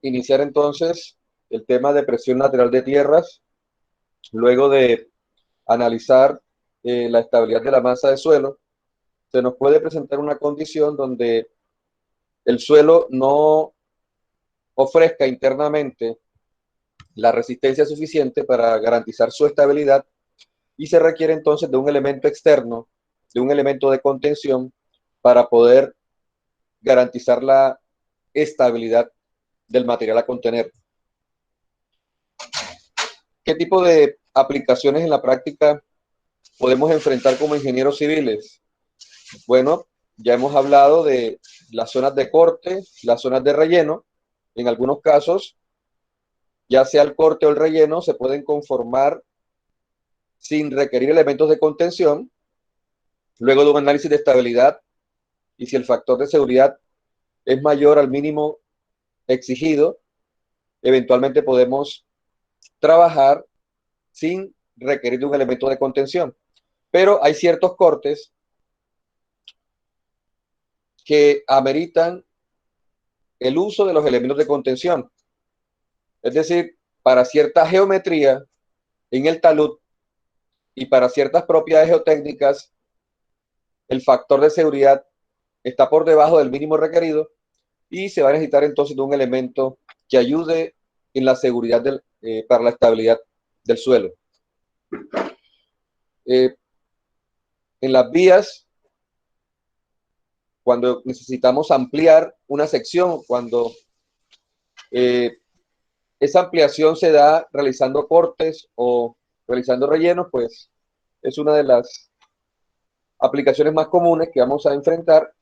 iniciar entonces el tema de presión lateral de tierras, luego de analizar la estabilidad de la masa de suelo. Se nos puede presentar una condición donde el suelo no ofrezca internamente la resistencia suficiente para garantizar su estabilidad y se requiere entonces de un elemento externo, de un elemento de contención para poder garantizar la estabilidad del material a contener. ¿Qué tipo de aplicaciones en la práctica podemos enfrentar como ingenieros civiles? Bueno, ya hemos hablado de las zonas de corte, las zonas de relleno. En algunos casos, ya sea el corte o el relleno, se pueden conformar sin requerir elementos de contención. Luego de un análisis de estabilidad y si el factor de seguridad es mayor al mínimo exigido, eventualmente podemos trabajar sin requerir de un elemento de contención. Pero hay ciertos cortes que ameritan el uso de los elementos de contención. Es decir, para cierta geometría en el talud y para ciertas propiedades geotécnicas, el factor de seguridad está por debajo del mínimo requerido y se va a necesitar entonces de un elemento que ayude en la seguridad para la estabilidad del suelo. En las vías, cuando necesitamos ampliar una sección, cuando esa ampliación se da realizando cortes o realizando rellenos, pues es una de las aplicaciones más comunes que vamos a enfrentar.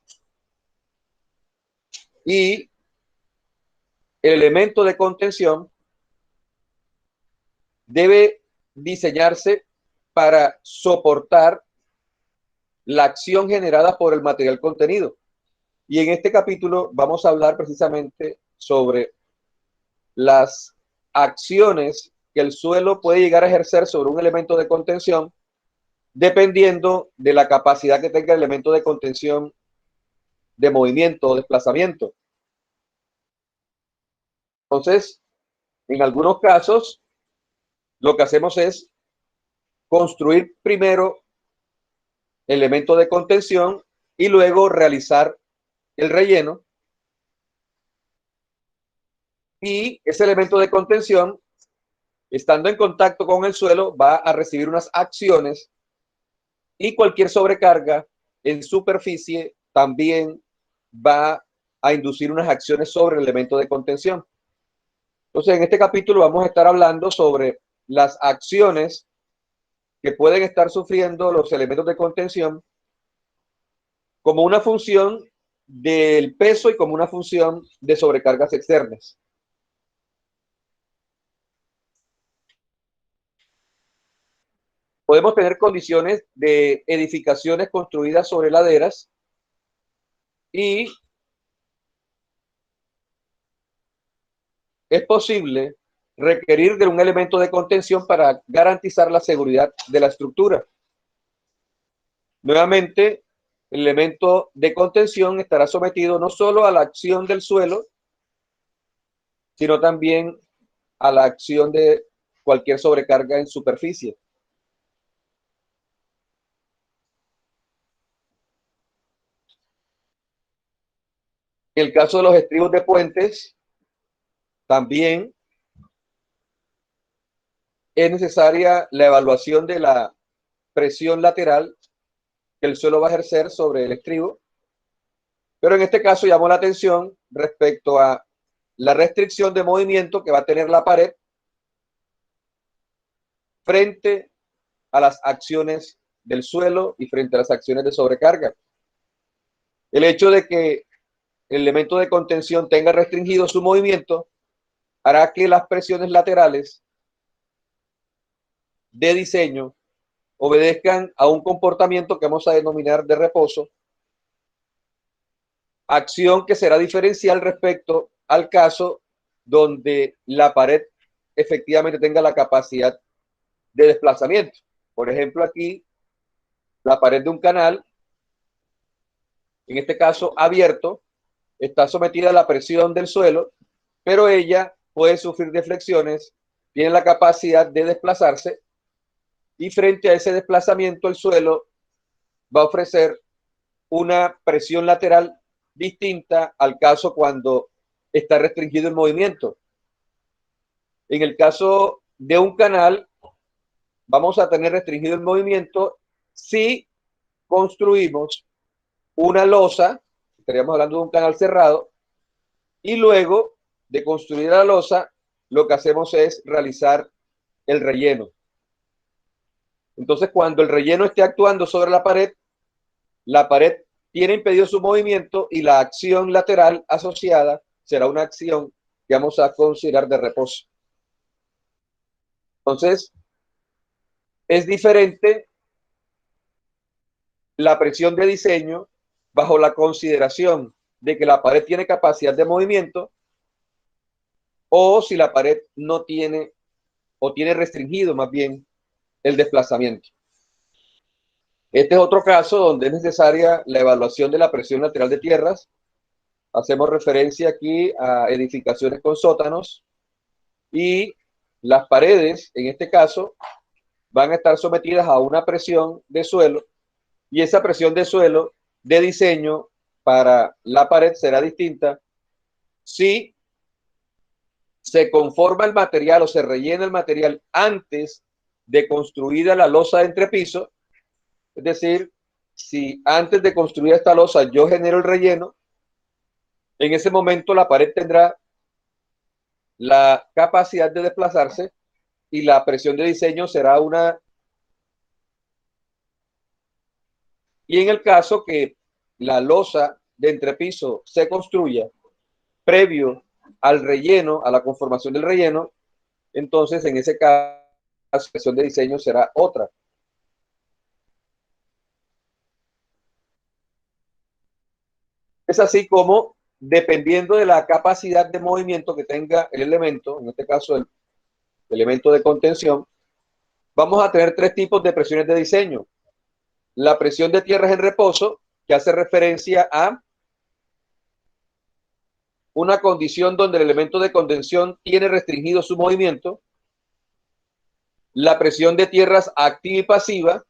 Y el elemento de contención debe diseñarse para soportar la acción generada por el material contenido. Y en este capítulo vamos a hablar precisamente sobre las acciones que el suelo puede llegar a ejercer sobre un elemento de contención dependiendo de la capacidad que tenga el elemento de contención de movimiento o desplazamiento. Entonces, en algunos casos, lo que hacemos es construir primero elemento de contención y luego realizar el relleno. Y ese elemento de contención, estando en contacto con el suelo, va a recibir unas acciones y cualquier sobrecarga en superficie también va a inducir unas acciones sobre el elemento de contención. Entonces, en este capítulo vamos a estar hablando sobre las acciones que pueden estar sufriendo los elementos de contención como una función del peso y como una función de sobrecargas externas. Podemos tener condiciones de edificaciones construidas sobre laderas y es posible requerir de un elemento de contención para garantizar la seguridad de la estructura. Nuevamente, el elemento de contención estará sometido no solo a la acción del suelo, sino también a la acción de cualquier sobrecarga en superficie. En el caso de los estribos de puentes, también es necesaria la evaluación de la presión lateral que el suelo va a ejercer sobre el estribo, pero en este caso llamó la atención respecto a la restricción de movimiento que va a tener la pared frente a las acciones del suelo y frente a las acciones de sobrecarga. El hecho de que el elemento de contención tenga restringido su movimiento hará que las presiones laterales de diseño obedezcan a un comportamiento que vamos a denominar de reposo, acción que será diferencial respecto al caso donde la pared efectivamente tenga la capacidad de desplazamiento. Por ejemplo, aquí la pared de un canal, en este caso abierto, está sometida a la presión del suelo pero ella puede sufrir deflexiones, tiene la capacidad de desplazarse y frente a ese desplazamiento el suelo va a ofrecer una presión lateral distinta al caso cuando está restringido el movimiento. En el caso de un canal, vamos a tener restringido el movimiento si construimos una losa, estaríamos hablando de un canal cerrado, y luego de construir la losa, lo que hacemos es realizar el relleno. Entonces, cuando el relleno esté actuando sobre la pared tiene impedido su movimiento y la acción lateral asociada será una acción que vamos a considerar de reposo. Entonces, es diferente la presión de diseño bajo la consideración de que la pared tiene capacidad de movimiento o si la pared no tiene o tiene restringido más bien el desplazamiento. Este es otro caso donde es necesaria la evaluación de la presión lateral de tierras. Hacemos referencia aquí a edificaciones con sótanos y las paredes, en este caso, van a estar sometidas a una presión de suelo y esa presión de suelo de diseño para la pared será distinta si se conforma el material o se rellena el material antes de construida la losa de entrepiso. Es decir, si antes de construir esta losa yo genero el relleno, en ese momento la pared tendrá la capacidad de desplazarse y la presión de diseño será una. Y en el caso que la losa de entrepiso se construya previo al relleno, a la conformación del relleno, entonces en ese caso la presión de diseño será otra. Es así como, dependiendo de la capacidad de movimiento que tenga el elemento, en este caso el elemento de contención, vamos a tener tres tipos de presiones de diseño. La presión de tierras en reposo, que hace referencia a una condición donde el elemento de contención tiene restringido su movimiento. La presión de tierras activa y pasiva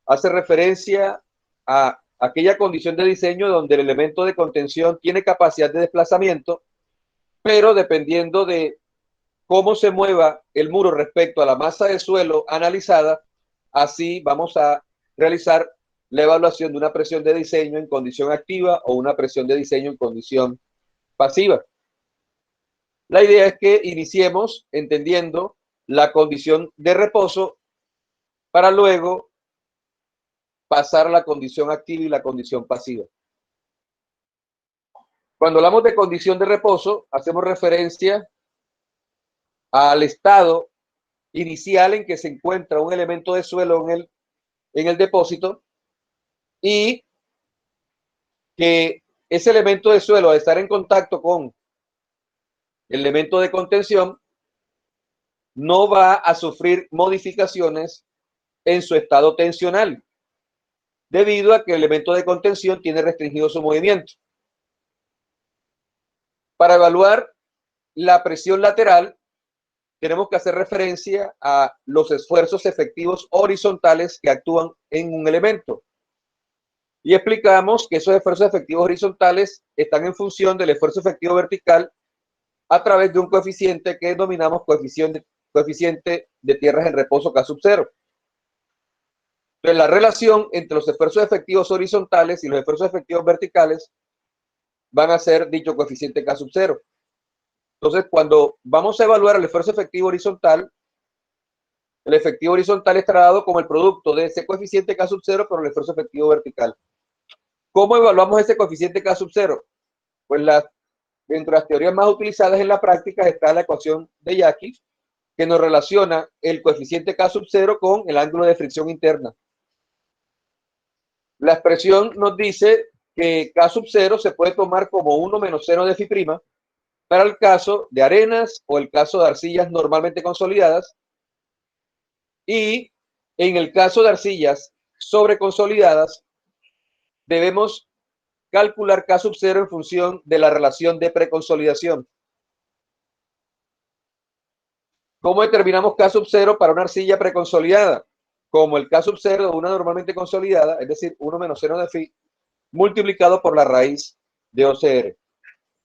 hace referencia a aquella condición de diseño donde el elemento de contención tiene capacidad de desplazamiento, pero dependiendo de cómo se mueva el muro respecto a la masa de suelo analizada, así vamos a realizar la evaluación de una presión de diseño en condición activa o una presión de diseño en condición pasiva. La idea es que iniciemos entendiendo la condición de reposo para luego pasar a la condición activa y la condición pasiva. Cuando hablamos de condición de reposo, hacemos referencia al estado inicial en que se encuentra un elemento de suelo en el depósito y que ese elemento de suelo, al estar en contacto con el elemento de contención, no va a sufrir modificaciones en su estado tensional, debido a que el elemento de contención tiene restringido su movimiento. Para evaluar la presión lateral, tenemos que hacer referencia a los esfuerzos efectivos horizontales que actúan en un elemento. Y explicamos que esos esfuerzos efectivos horizontales están en función del esfuerzo efectivo vertical a través de un coeficiente que denominamos coeficiente de tierras en reposo K sub 0. Entonces, la relación entre los esfuerzos efectivos horizontales y los esfuerzos efectivos verticales van a ser dicho coeficiente K sub 0. Entonces, cuando vamos a evaluar el esfuerzo efectivo horizontal, el efectivo horizontal estará dado como el producto de ese coeficiente K sub 0 por el esfuerzo efectivo vertical. ¿Cómo evaluamos ese coeficiente K sub 0? Pues dentro de las teorías más utilizadas en la práctica está la ecuación de Jackie, que nos relaciona el coeficiente K sub 0 con el ángulo de fricción interna. La expresión nos dice que K sub 0 se puede tomar como 1 menos seno de phi' para el caso de arenas o el caso de arcillas normalmente consolidadas, y en el caso de arcillas sobreconsolidadas debemos calcular K sub 0 en función de la relación de preconsolidación. ¿Cómo determinamos K sub 0 para una arcilla preconsolidada? Como el K sub 0 de una normalmente consolidada, es decir, 1 menos 0 de phi, multiplicado por la raíz de OCR.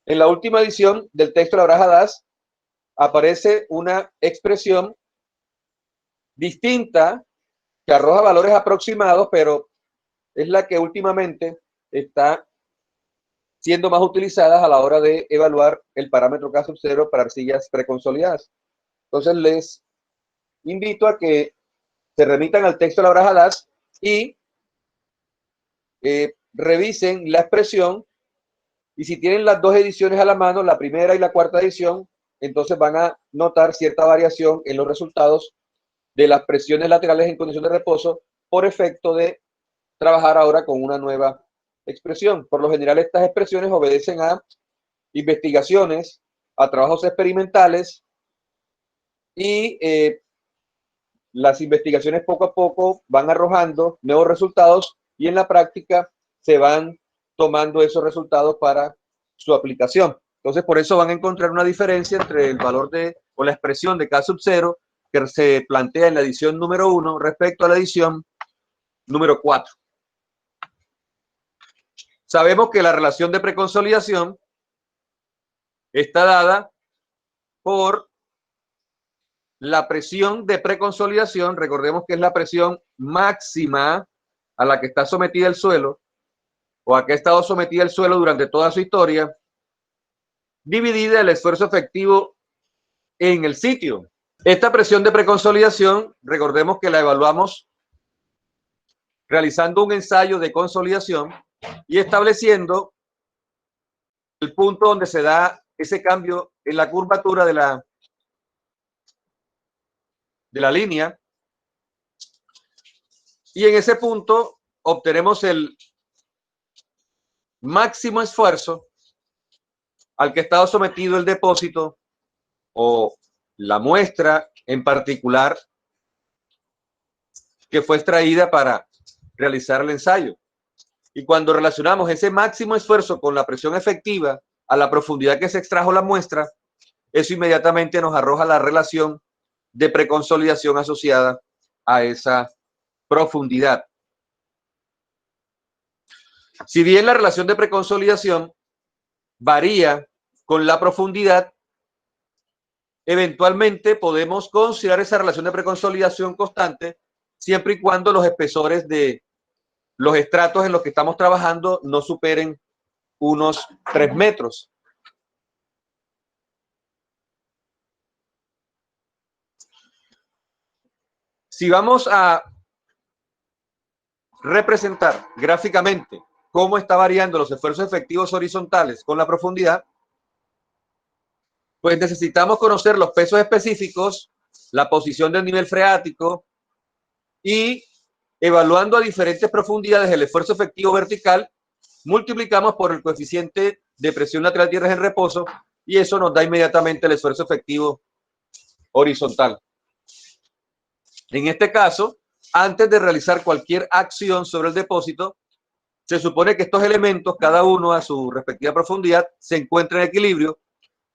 En la última edición del texto de la baraja DAS aparece una expresión distinta que arroja valores aproximados, pero es la que últimamente está siendo más utilizada a la hora de evaluar el parámetro K sub 0 para arcillas preconsolidadas. Entonces les invito a que se remitan al texto de la baraja DAS y revisen la expresión, y si tienen las dos ediciones a la mano, la primera y la cuarta edición, entonces van a notar cierta variación en los resultados de las presiones laterales en condición de reposo por efecto de trabajar ahora con una nueva expresión. Por lo general, estas expresiones obedecen a investigaciones, a trabajos experimentales, y las investigaciones poco a poco van arrojando nuevos resultados y en la práctica se van tomando esos resultados para su aplicación. Entonces, por eso van a encontrar una diferencia entre el valor de o la expresión de K sub 0 que se plantea en la edición número 1 respecto a la edición número 4. Sabemos que la relación de preconsolidación está dada por la presión de preconsolidación. Recordemos que es la presión máxima a la que está sometida el suelo, o a que ha estado sometida el suelo durante toda su historia, dividida el esfuerzo efectivo en el sitio. Esta presión de preconsolidación, recordemos que la evaluamos realizando un ensayo de consolidación y estableciendo el punto donde se da ese cambio en la curvatura de la línea, y en ese punto obtenemos el máximo esfuerzo al que ha estado sometido el depósito o la muestra en particular que fue extraída para realizar el ensayo. Y cuando relacionamos ese máximo esfuerzo con la presión efectiva a la profundidad que se extrajo la muestra, eso inmediatamente nos arroja la relación de preconsolidación asociada a esa profundidad. Si bien la relación de preconsolidación varía con la profundidad, eventualmente podemos considerar esa relación de preconsolidación constante siempre y cuando los espesores de los estratos en los que estamos trabajando no superen unos 3 metros. Si vamos a representar gráficamente cómo está variando los esfuerzos efectivos horizontales con la profundidad, pues necesitamos conocer los pesos específicos, la posición del nivel freático, y evaluando a diferentes profundidades el esfuerzo efectivo vertical, multiplicamos por el coeficiente de presión lateral de tierras en reposo y eso nos da inmediatamente el esfuerzo efectivo horizontal. En este caso, antes de realizar cualquier acción sobre el depósito, se supone que estos elementos, cada uno a su respectiva profundidad, se encuentran en equilibrio,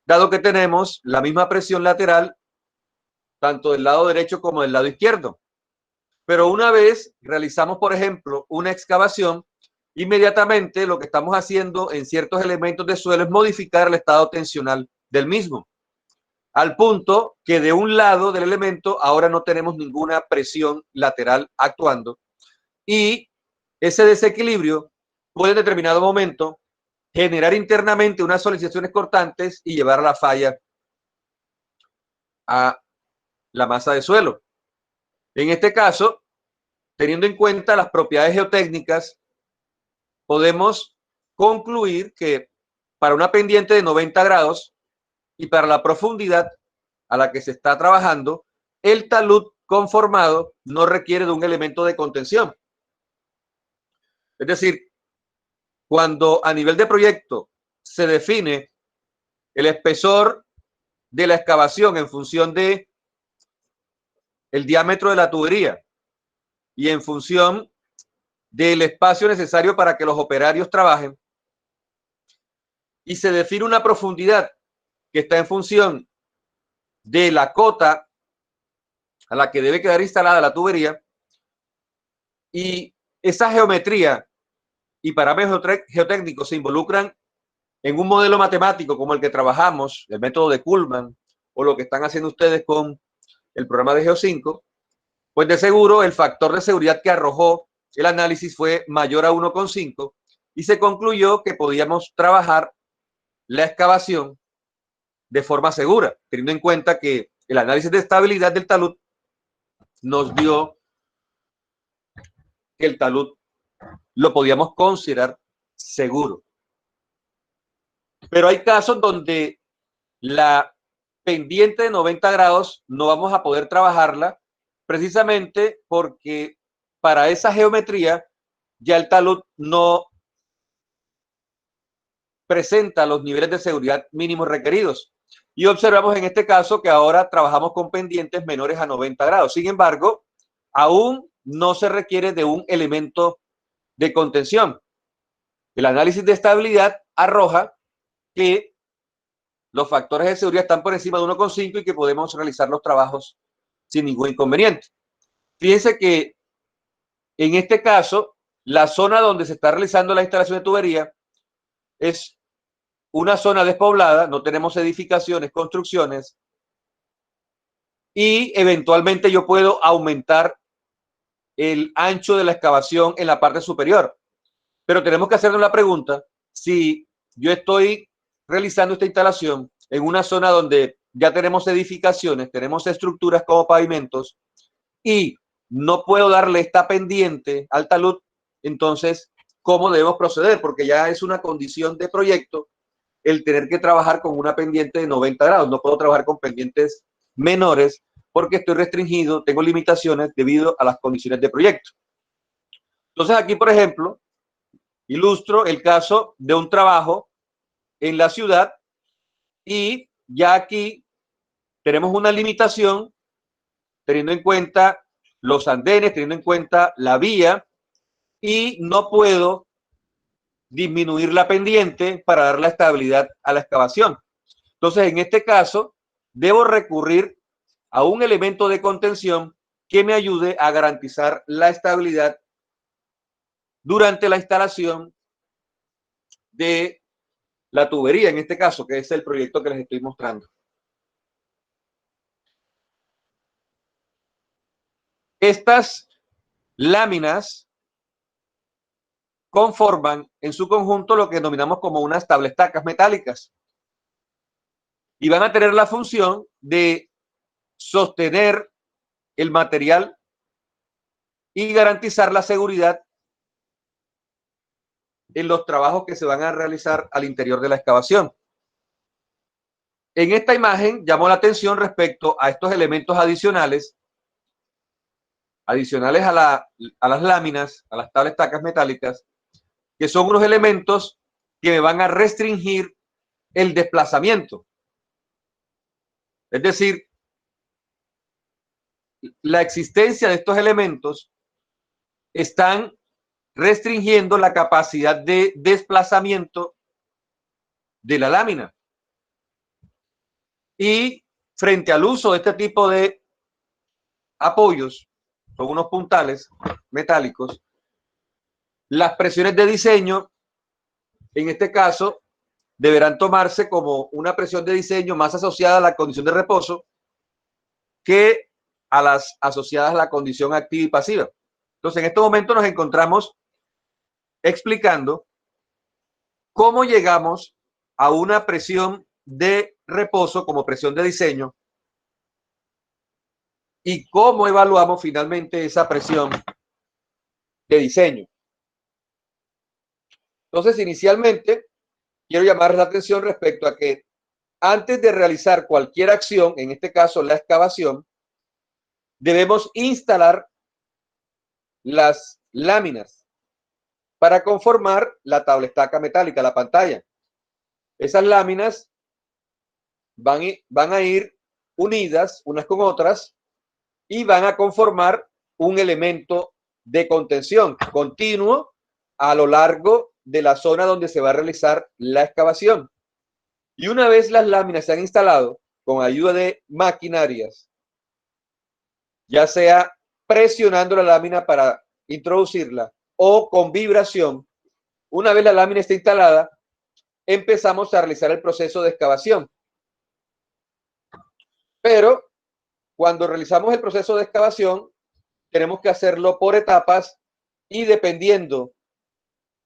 dado que tenemos la misma presión lateral tanto del lado derecho como del lado izquierdo. Pero una vez realizamos, por ejemplo, una excavación, inmediatamente lo que estamos haciendo en ciertos elementos de suelo es modificar el estado tensional del mismo, al punto que de un lado del elemento ahora no tenemos ninguna presión lateral actuando, y ese desequilibrio puede en determinado momento generar internamente unas solicitaciones cortantes y llevar a la falla a la masa de suelo. En este caso, teniendo en cuenta las propiedades geotécnicas, podemos concluir que para una pendiente de 90 grados y para la profundidad a la que se está trabajando, el talud conformado no requiere de un elemento de contención. Es decir, cuando a nivel de proyecto se define el espesor de la excavación en función de el diámetro de la tubería y en función del espacio necesario para que los operarios trabajen, y se define una profundidad que está en función de la cota a la que debe quedar instalada la tubería, y esa geometría y parámetros geotécnicos se involucran en un modelo matemático como el que trabajamos, el método de Kuhlmann, o lo que están haciendo ustedes con el programa de Geo5, pues de seguro el factor de seguridad que arrojó el análisis fue mayor a 1,5 y se concluyó que podíamos trabajar la excavación de forma segura, teniendo en cuenta que el análisis de estabilidad del talud nos dio que el talud lo podíamos considerar seguro. Pero hay casos donde la pendiente de 90 grados no vamos a poder trabajarla precisamente porque para esa geometría ya el talud no presenta los niveles de seguridad mínimos requeridos. Y observamos en este caso que ahora trabajamos con pendientes menores a 90 grados. Sin embargo, aún no se requiere de un elemento de contención. El análisis de estabilidad arroja que los factores de seguridad están por encima de 1,5 y que podemos realizar los trabajos sin ningún inconveniente. Fíjense que en este caso, la zona donde se está realizando la instalación de tubería es una zona despoblada, no tenemos edificaciones, construcciones, y eventualmente yo puedo aumentar el ancho de la excavación en la parte superior. Pero tenemos que hacernos la pregunta, si yo estoy realizando esta instalación en una zona donde ya tenemos edificaciones, tenemos estructuras como pavimentos y no puedo darle esta pendiente al talud, entonces, ¿cómo debemos proceder? Porque ya es una condición de proyecto el tener que trabajar con una pendiente de 90 grados. No puedo trabajar con pendientes menores porque estoy restringido, tengo limitaciones debido a las condiciones de proyecto. Entonces, aquí, por ejemplo, ilustro el caso de un trabajo en la ciudad y ya aquí tenemos una limitación teniendo en cuenta los andenes, teniendo en cuenta la vía, y no puedo disminuir la pendiente para dar la estabilidad a la excavación. Entonces, en este caso, debo recurrir a un elemento de contención que me ayude a garantizar la estabilidad durante la instalación de la tubería, en este caso, que es el proyecto que les estoy mostrando. Estas láminas conforman en su conjunto lo que denominamos como unas tablestacas metálicas y van a tener la función de sostener el material y garantizar la seguridad en los trabajos que se van a realizar al interior de la excavación. En esta imagen llamó la atención respecto a estos elementos adicionales a las láminas, a las tablestacas metálicas, que son unos elementos que me van a restringir el desplazamiento. Es decir, la existencia de estos elementos están restringiendo la capacidad de desplazamiento de la lámina. Y frente al uso de este tipo de apoyos, son unos puntales metálicos, las presiones de diseño, en este caso, deberán tomarse como una presión de diseño más asociada a la condición de reposo que a las asociadas a la condición activa y pasiva. Entonces, en este momento nos encontramos explicando cómo llegamos a una presión de reposo como presión de diseño y cómo evaluamos finalmente esa presión de diseño. Entonces, inicialmente, quiero llamar la atención respecto a que antes de realizar cualquier acción, en este caso la excavación, debemos instalar las láminas para conformar la tablestaca metálica, la pantalla. Esas láminas van a ir unidas unas con otras y van a conformar un elemento de contención continuo a lo largo de la zona donde se va a realizar la excavación. Y una vez las láminas se han instalado con ayuda de maquinarias, ya sea presionando la lámina para introducirla o con vibración. Una vez la lámina está instalada, empezamos a realizar el proceso de excavación. Pero cuando realizamos el proceso de excavación, tenemos que hacerlo por etapas y dependiendo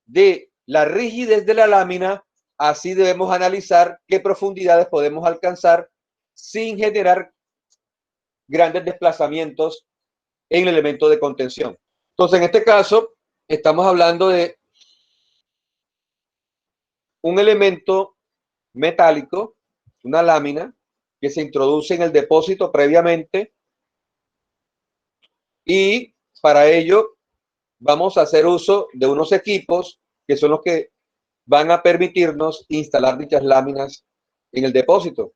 de la rigidez de la lámina, así debemos analizar qué profundidades podemos alcanzar sin generar grandes desplazamientos en el elemento de contención. Entonces, en este caso, estamos hablando de un elemento metálico, una lámina, que se introduce en el depósito previamente y para ello vamos a hacer uso de unos equipos que son los que van a permitirnos instalar dichas láminas en el depósito.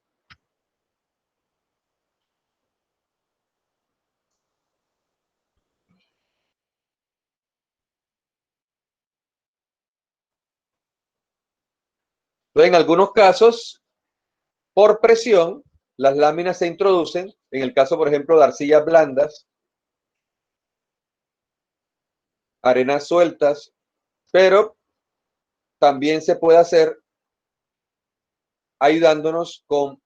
Entonces, en algunos casos, por presión, las láminas se introducen, en el caso, por ejemplo, de arcillas blandas, arenas sueltas, pero también se puede hacer ayudándonos con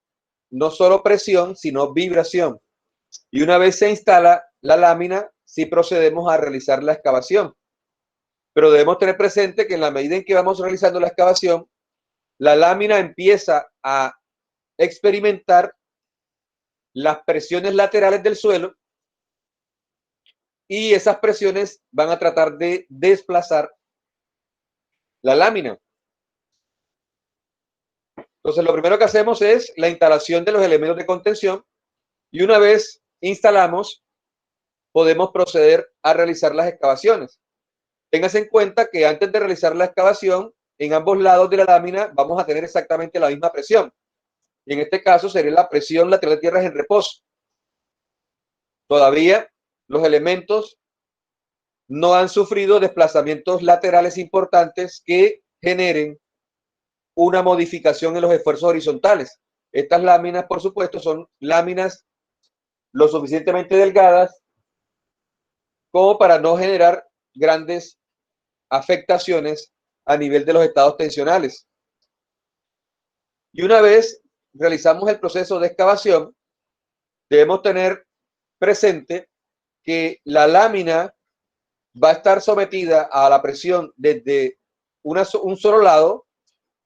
no solo presión, sino vibración. Y una vez se instala la lámina, sí procedemos a realizar la excavación. Pero debemos tener presente que en la medida en que vamos realizando la excavación, la lámina empieza a experimentar las presiones laterales del suelo y esas presiones van a tratar de desplazar la lámina. Entonces, lo primero que hacemos es la instalación de los elementos de contención y una vez instalamos, podemos proceder a realizar las excavaciones. Téngase en cuenta que antes de realizar la excavación, en ambos lados de la lámina vamos a tener exactamente la misma presión. Y en este caso sería la presión lateral de tierras en reposo. Todavía los elementos no han sufrido desplazamientos laterales importantes que generen una modificación en los esfuerzos horizontales. Estas láminas, por supuesto, son láminas lo suficientemente delgadas como para no generar grandes afectaciones a nivel de los estados tensionales. Y una vez realizamos el proceso de excavación, debemos tener presente que la lámina va a estar sometida a la presión desde un solo lado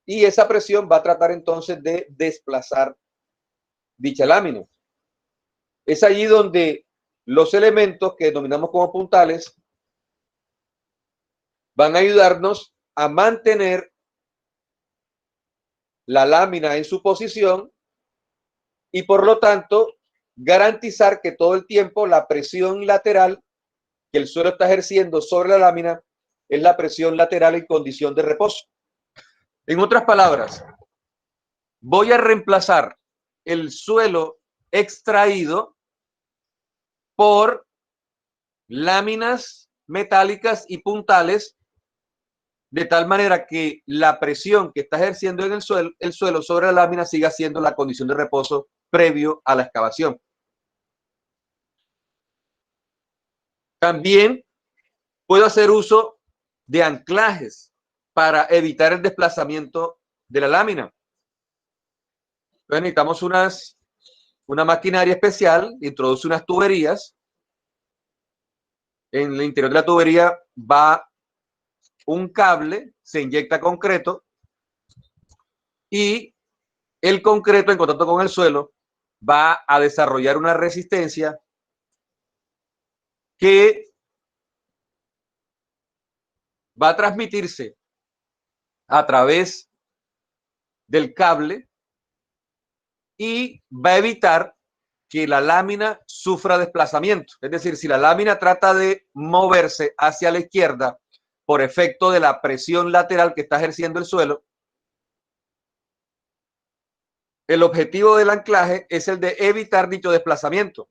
y esa presión va a tratar entonces de desplazar dicha lámina. Es allí donde los elementos que denominamos como puntales van a ayudarnos a mantener la lámina en su posición y por lo tanto garantizar que todo el tiempo la presión lateral que el suelo está ejerciendo sobre la lámina es la presión lateral en condición de reposo. En otras palabras, voy a reemplazar el suelo extraído por láminas metálicas y puntales de tal manera que la presión que está ejerciendo en el suelo sobre la lámina siga siendo la condición de reposo previo a la excavación. También puedo hacer uso de anclajes para evitar el desplazamiento de la lámina. Entonces necesitamos una maquinaria especial, introduce unas tuberías. En el interior de la tubería va un cable, se inyecta concreto y el concreto en contacto con el suelo va a desarrollar una resistencia que va a transmitirse a través del cable y va a evitar que la lámina sufra desplazamiento. Es decir, si la lámina trata de moverse hacia la izquierda por efecto de la presión lateral que está ejerciendo el suelo, el objetivo del anclaje es el de evitar dicho desplazamiento.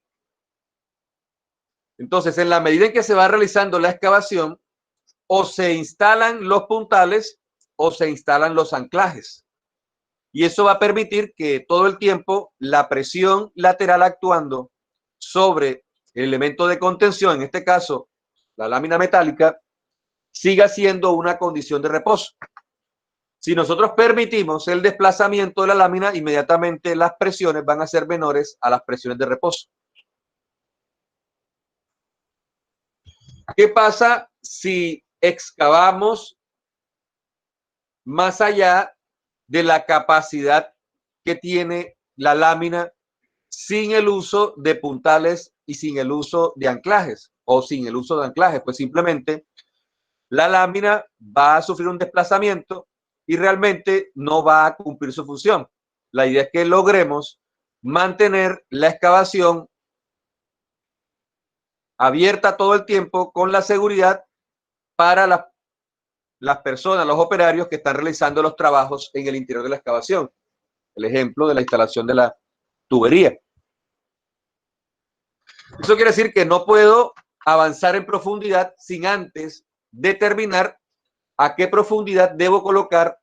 Entonces, en la medida en que se va realizando la excavación, o se instalan los puntales o se instalan los anclajes. Y eso va a permitir que todo el tiempo la presión lateral actuando sobre el elemento de contención, en este caso la lámina metálica, siga siendo una condición de reposo. Si nosotros permitimos el desplazamiento de la lámina, inmediatamente las presiones van a ser menores a las presiones de reposo. ¿Qué pasa si excavamos más allá de la capacidad que tiene la lámina sin el uso de puntales y sin el uso de anclajes o sin el uso de anclajes? Pues simplemente la lámina va a sufrir un desplazamiento y realmente no va a cumplir su función. La idea es que logremos mantener la excavación abierta todo el tiempo con la seguridad para las personas, los operarios que están realizando los trabajos en el interior de la excavación. El ejemplo de la instalación de la tubería. Eso quiere decir que no puedo avanzar en profundidad sin antes determinar a qué profundidad debo colocar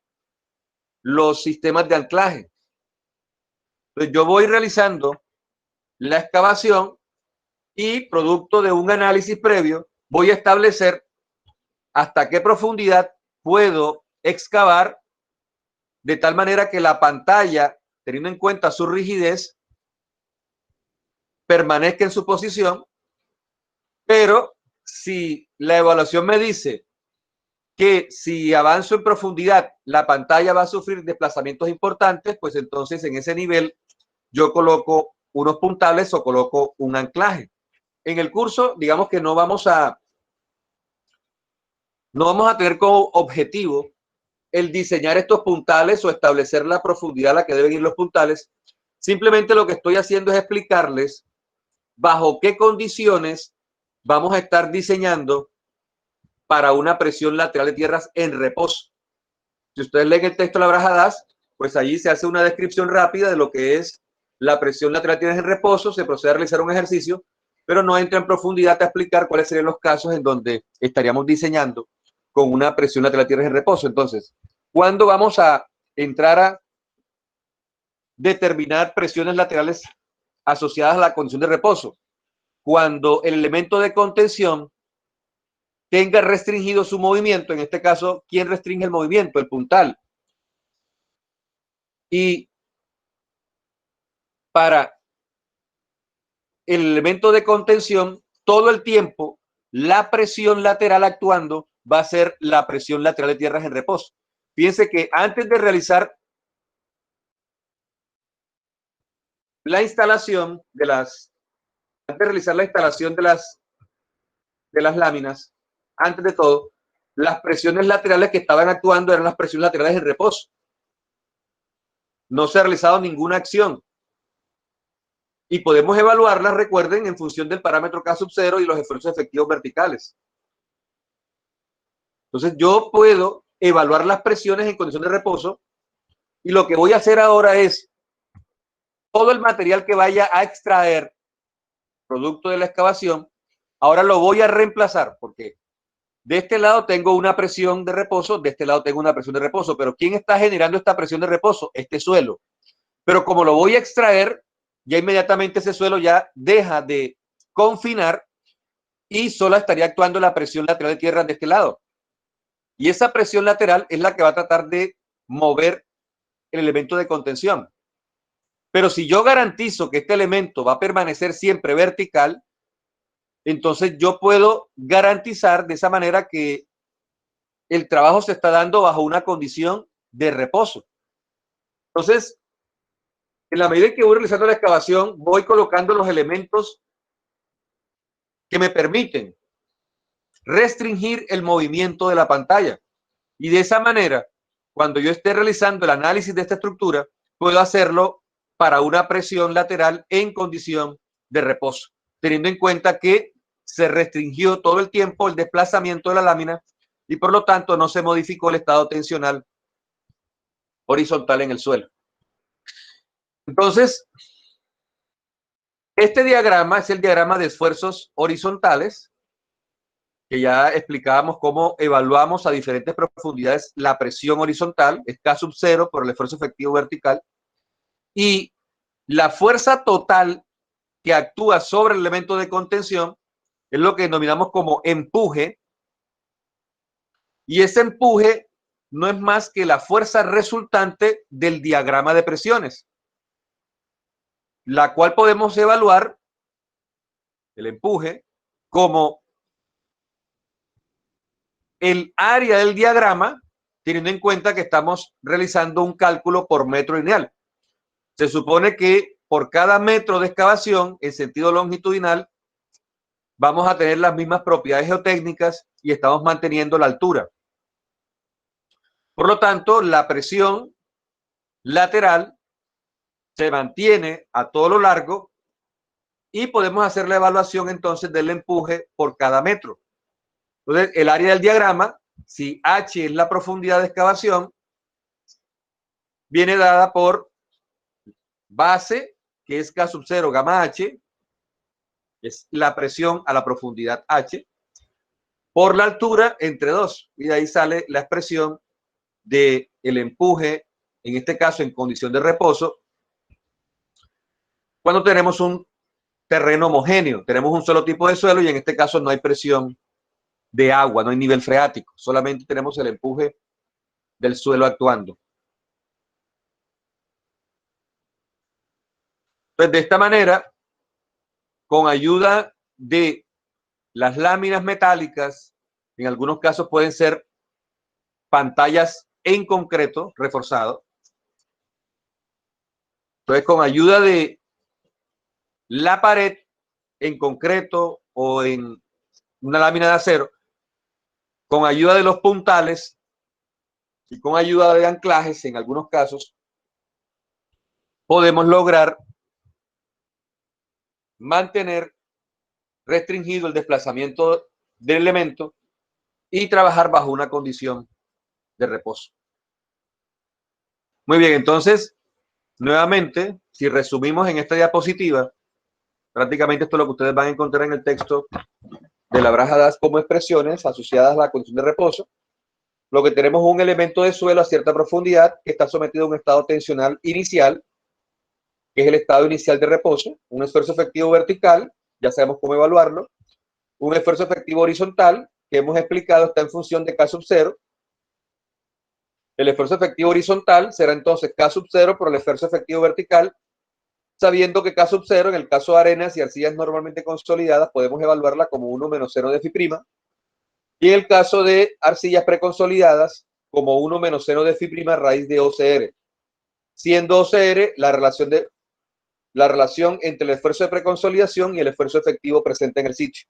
los sistemas de anclaje. Entonces yo voy realizando la excavación y producto de un análisis previo voy a establecer hasta qué profundidad puedo excavar de tal manera que la pantalla, teniendo en cuenta su rigidez, permanezca en su posición. Pero si la evaluación me dice que si avanzo en profundidad la pantalla va a sufrir desplazamientos importantes, pues entonces en ese nivel yo coloco unos puntales o coloco un anclaje. En el curso, digamos que no vamos a tener como objetivo el diseñar estos puntales o establecer la profundidad a la que deben ir los puntales. Simplemente lo que estoy haciendo es explicarles bajo qué condiciones vamos a estar diseñando para una presión lateral de tierras en reposo. Si ustedes leen el texto de la Brajadas, pues allí se hace una descripción rápida de lo que es la presión lateral de tierras en reposo, se procede a realizar un ejercicio, pero no entra en profundidad a explicar cuáles serían los casos en donde estaríamos diseñando con una presión lateral de tierras en reposo. Entonces, ¿cuándo vamos a entrar a determinar presiones laterales asociadas a la condición de reposo? Cuando el elemento de contención tenga restringido su movimiento. En este caso, ¿quién restringe el movimiento? El puntal. Y para el elemento de contención, todo el tiempo, la presión lateral actuando va a ser la presión lateral de tierras en reposo. Fíjense que antes de realizar la instalación de las láminas, antes de todo, las presiones laterales que estaban actuando eran las presiones laterales en reposo. No se ha realizado ninguna acción. Y podemos evaluarlas, recuerden, en función del parámetro K sub 0 y los esfuerzos efectivos verticales. Entonces yo puedo evaluar las presiones en condición de reposo y lo que voy a hacer ahora es todo el material que vaya a extraer producto de la excavación, ahora lo voy a reemplazar porque de este lado tengo una presión de reposo, de este lado tengo una presión de reposo, pero ¿quién está generando esta presión de reposo? Este suelo. Pero como lo voy a extraer, ya inmediatamente ese suelo ya deja de confinar y solo estaría actuando la presión lateral de tierra de este lado. Y esa presión lateral es la que va a tratar de mover el elemento de contención. Pero si yo garantizo que este elemento va a permanecer siempre vertical, entonces yo puedo garantizar de esa manera que el trabajo se está dando bajo una condición de reposo. Entonces, en la medida que voy realizando la excavación, voy colocando los elementos que me permiten restringir el movimiento de la pantalla. Y de esa manera, cuando yo esté realizando el análisis de esta estructura, puedo hacerlo para una presión lateral en condición de reposo, teniendo en cuenta que se restringió todo el tiempo el desplazamiento de la lámina y por lo tanto no se modificó el estado tensional horizontal en el suelo. Entonces, este diagrama es el diagrama de esfuerzos horizontales, que ya explicábamos cómo evaluamos a diferentes profundidades la presión horizontal, es K sub 0 por el esfuerzo efectivo vertical, y la fuerza total que actúa sobre el elemento de contención es lo que denominamos como empuje, y ese empuje no es más que la fuerza resultante del diagrama de presiones, la cual podemos evaluar el empuje como el área del diagrama, teniendo en cuenta que estamos realizando un cálculo por metro lineal. Se supone que por cada metro de excavación en sentido longitudinal vamos a tener las mismas propiedades geotécnicas y estamos manteniendo la altura. Por lo tanto, la presión lateral se mantiene a todo lo largo y podemos hacer la evaluación entonces del empuje por cada metro. Entonces, el área del diagrama, si H es la profundidad de excavación, viene dada por base, que es K sub 0 gamma H, es la presión a la profundidad H, por la altura entre 2. Y de ahí sale la expresión del empuje, en este caso en condición de reposo, cuando tenemos un terreno homogéneo, tenemos un solo tipo de suelo y en este caso no hay presión de agua, no hay nivel freático, solamente tenemos el empuje del suelo actuando. Entonces, de esta manera, con ayuda de las láminas metálicas, en algunos casos pueden ser pantallas en concreto reforzado. Entonces, con ayuda de la pared en concreto o en una lámina de acero, con ayuda de los puntales y con ayuda de anclajes, en algunos casos, podemos lograr mantener restringido el desplazamiento del elemento y trabajar bajo una condición de reposo. Muy bien, entonces, nuevamente, si resumimos en esta diapositiva, prácticamente esto es lo que ustedes van a encontrar en el texto de la Brajadas como expresiones asociadas a la condición de reposo. Lo que tenemos es un elemento de suelo a cierta profundidad que está sometido a un estado tensional inicial, que es el estado inicial de reposo, un esfuerzo efectivo vertical, ya sabemos cómo evaluarlo, un esfuerzo efectivo horizontal, que hemos explicado está en función de K sub 0. El esfuerzo efectivo horizontal será entonces K sub 0 por el esfuerzo efectivo vertical, sabiendo que K sub 0, en el caso de arenas y arcillas normalmente consolidadas, podemos evaluarla como 1 menos 0 de φ', y en el caso de arcillas preconsolidadas, como 1 menos 0 de φ' raíz de OCR, siendo OCR la relación entre el esfuerzo de preconsolidación y el esfuerzo efectivo presente en el sitio.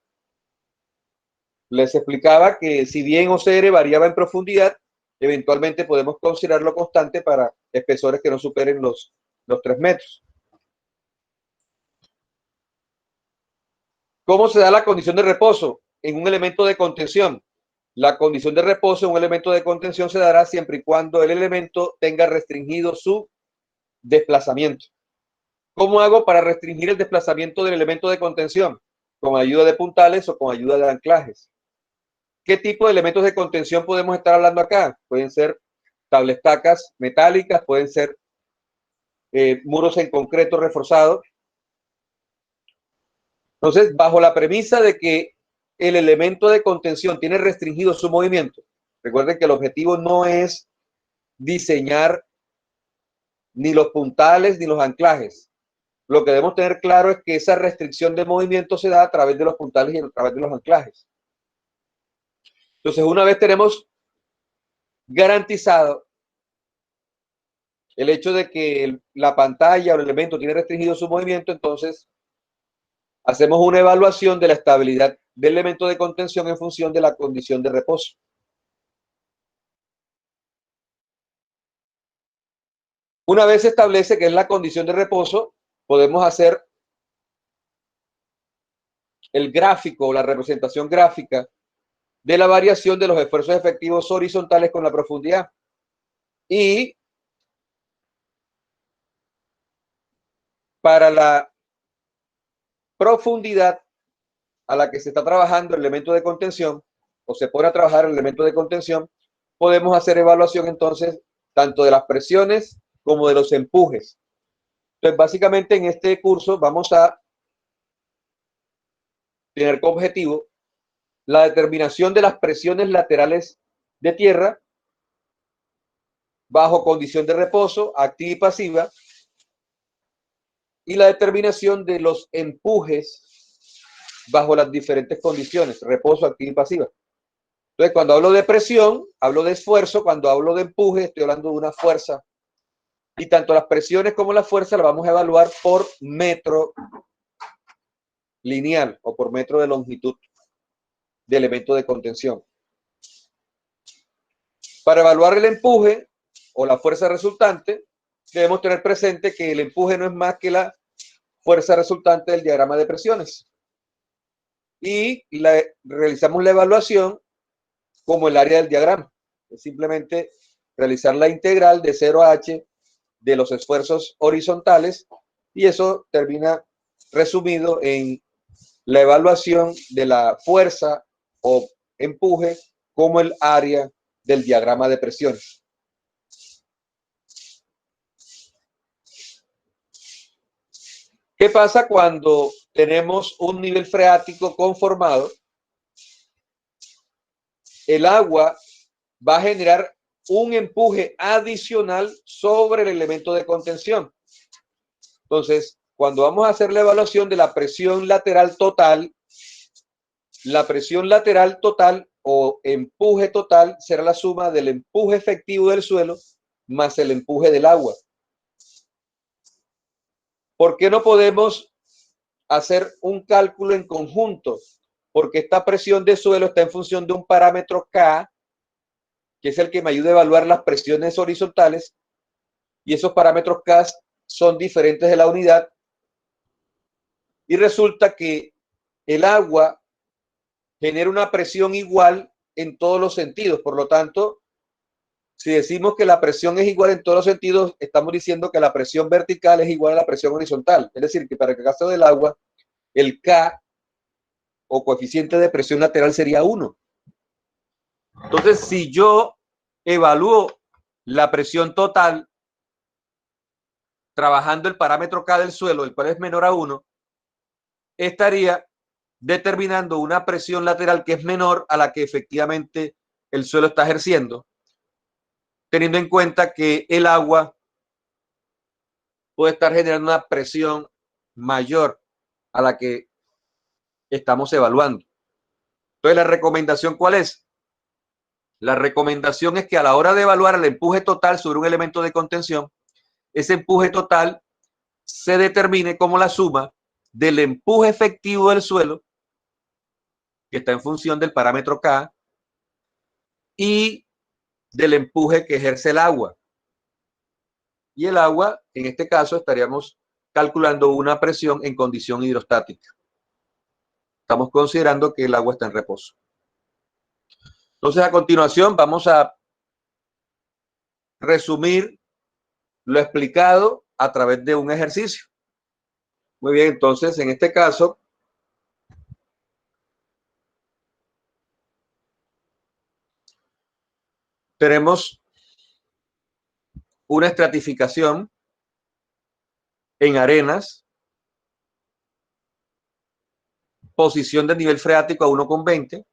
Les explicaba que si bien OCR variaba en profundidad, eventualmente podemos considerarlo constante para espesores que no superen los 3 metros. ¿Cómo se da la condición de reposo en un elemento de contención? La condición de reposo en un elemento de contención se dará siempre y cuando el elemento tenga restringido su desplazamiento. ¿Cómo hago para restringir el desplazamiento del elemento de contención? Con ayuda de puntales o con ayuda de anclajes. ¿Qué tipo de elementos de contención podemos estar hablando acá? Pueden ser tablestacas metálicas, pueden ser muros en concreto reforzados. Entonces, bajo la premisa de que el elemento de contención tiene restringido su movimiento, recuerden que el objetivo no es diseñar ni los puntales ni los anclajes. Lo que debemos tener claro es que esa restricción de movimiento se da a través de los puntales y a través de los anclajes. Entonces, una vez tenemos garantizado el hecho de que la pantalla o el elemento tiene restringido su movimiento, entonces hacemos una evaluación de la estabilidad del elemento de contención en función de la condición de reposo. Una vez se establece que es la condición de reposo, podemos hacer el gráfico o la representación gráfica de la variación de los esfuerzos efectivos horizontales con la profundidad. Y para la profundidad a la que se está trabajando el elemento de contención, o se pone a trabajar el elemento de contención, podemos hacer evaluación entonces tanto de las presiones como de los empujes. Entonces, básicamente en este curso vamos a tener como objetivo la determinación de las presiones laterales de tierra bajo condición de reposo, activa y pasiva, y la determinación de los empujes bajo las diferentes condiciones, reposo, activa y pasiva. Entonces, cuando hablo de presión, hablo de esfuerzo; cuando hablo de empuje, estoy hablando de una fuerza. Y tanto las presiones como la fuerza las vamos a evaluar por metro lineal o por metro de longitud de elemento de contención. Para evaluar el empuje o la fuerza resultante, debemos tener presente que el empuje no es más que la fuerza resultante del diagrama de presiones. Y realizamos la evaluación como el área del diagrama. Es simplemente realizar la integral de 0 a h de los esfuerzos horizontales, y eso termina resumido en la evaluación de la fuerza o empuje como el área del diagrama de presiones. ¿Qué pasa cuando tenemos un nivel freático conformado? El agua va a generar un empuje adicional sobre el elemento de contención. Entonces, cuando vamos a hacer la evaluación de la presión lateral total o empuje total será la suma del empuje efectivo del suelo más el empuje del agua. ¿Por qué no podemos hacer un cálculo en conjunto? Porque esta presión de suelo está en función de un parámetro K, que es el que me ayuda a evaluar las presiones horizontales, y esos parámetros K son diferentes de la unidad, y resulta que el agua genera una presión igual en todos los sentidos. Por lo tanto, si decimos que la presión es igual en todos los sentidos, estamos diciendo que la presión vertical es igual a la presión horizontal. Es decir, que para el caso del agua, el K o coeficiente de presión lateral sería 1. Entonces, si yo evalúo la presión total trabajando el parámetro K del suelo, el cual es menor a 1, estaría determinando una presión lateral que es menor a la que efectivamente el suelo está ejerciendo, teniendo en cuenta que el agua puede estar generando una presión mayor a la que estamos evaluando. Entonces, ¿la recomendación cuál es? La recomendación es que a la hora de evaluar el empuje total sobre un elemento de contención, ese empuje total se determine como la suma del empuje efectivo del suelo, que está en función del parámetro K, y del empuje que ejerce el agua. Y el agua, en este caso, estaríamos calculando una presión en condición hidrostática. Estamos considerando que el agua está en reposo. Entonces, a continuación, vamos a resumir lo explicado a través de un ejercicio. Muy bien, entonces, en este caso, tenemos una estratificación en arenas, posición del nivel freático a 1,20.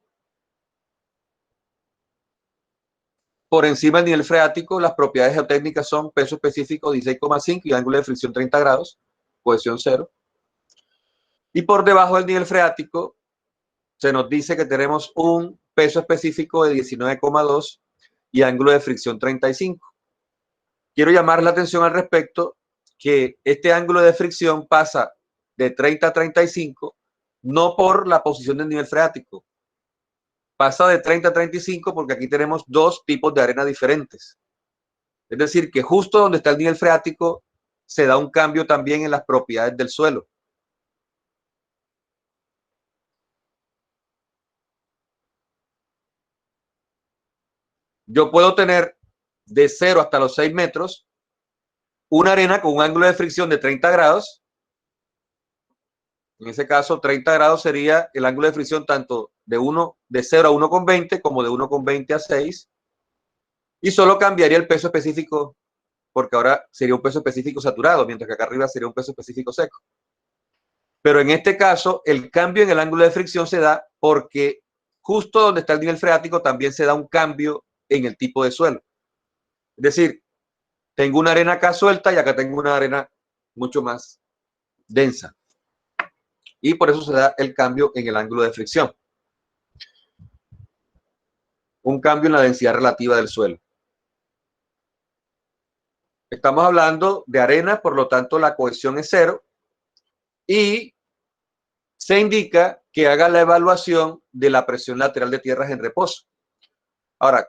Por encima del nivel freático, las propiedades geotécnicas son peso específico 16,5 y ángulo de fricción 30 grados, cohesión 0. Y por debajo del nivel freático, se nos dice que tenemos un peso específico de 19,2 y ángulo de fricción 35. Quiero llamar la atención al respecto que este ángulo de fricción pasa de 30 a 35, no por la posición del nivel freático. Pasa de 30 a 35 porque aquí tenemos dos tipos de arena diferentes. Es decir, que justo donde está el nivel freático se da un cambio también en las propiedades del suelo. Yo puedo tener de 0 hasta los 6 metros una arena con un ángulo de fricción de 30 grados. En ese caso, 30 grados sería el ángulo de fricción tanto de 0 a 1,20 como de 1,20 a 6. Y solo cambiaría el peso específico, porque ahora sería un peso específico saturado, mientras que acá arriba sería un peso específico seco. Pero en este caso, el cambio en el ángulo de fricción se da porque justo donde está el nivel freático también se da un cambio en el tipo de suelo. Es decir, tengo una arena acá suelta y acá tengo una arena mucho más densa. Y por eso se da el cambio en el ángulo de fricción. Un cambio en la densidad relativa del suelo. Estamos hablando de arena, por lo tanto la cohesión es 0 y se indica que haga la evaluación de la presión lateral de tierras en reposo. Ahora,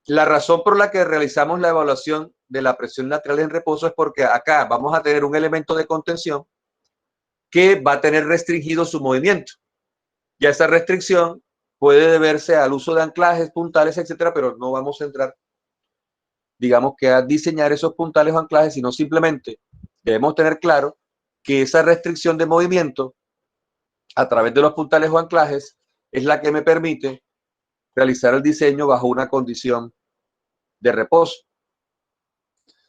la razón por la que realizamos la evaluación de la presión lateral en reposo es porque acá vamos a tener un elemento de contención que va a tener restringido su movimiento. Ya esa restricción puede deberse al uso de anclajes, puntales, etcétera, pero no vamos a entrar, digamos, que a diseñar esos puntales o anclajes, sino simplemente debemos tener claro que esa restricción de movimiento a través de los puntales o anclajes es la que me permite realizar el diseño bajo una condición de reposo.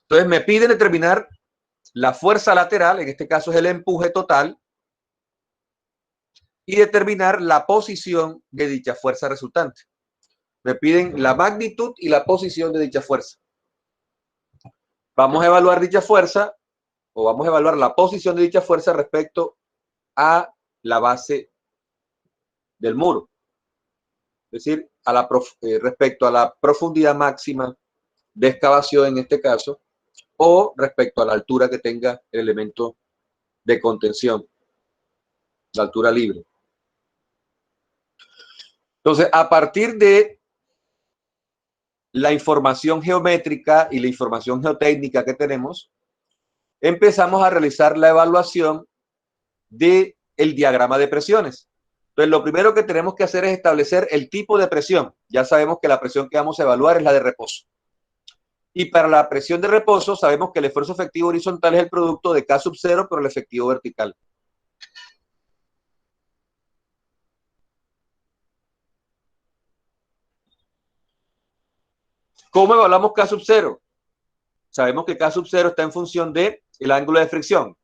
Entonces me pide determinar la fuerza lateral, en este caso es el empuje total, y determinar la posición de dicha fuerza resultante. Me piden la magnitud y la posición de dicha fuerza. Vamos a evaluar dicha fuerza, o vamos a evaluar la posición de dicha fuerza respecto a la base del muro. Es decir, respecto a la profundidad máxima de excavación en este caso, o respecto a la altura que tenga el elemento de contención, la altura libre. Entonces, a partir de la información geométrica y la información geotécnica que tenemos, empezamos a realizar la evaluación del diagrama de presiones. Entonces, lo primero que tenemos que hacer es establecer el tipo de presión. Ya sabemos que la presión que vamos a evaluar es la de reposo. Y para la presión de reposo sabemos que el esfuerzo efectivo horizontal es el producto de K sub 0 por el efectivo vertical. ¿Cómo evaluamos K sub 0? Sabemos que K sub 0 está en función del ángulo de fricción.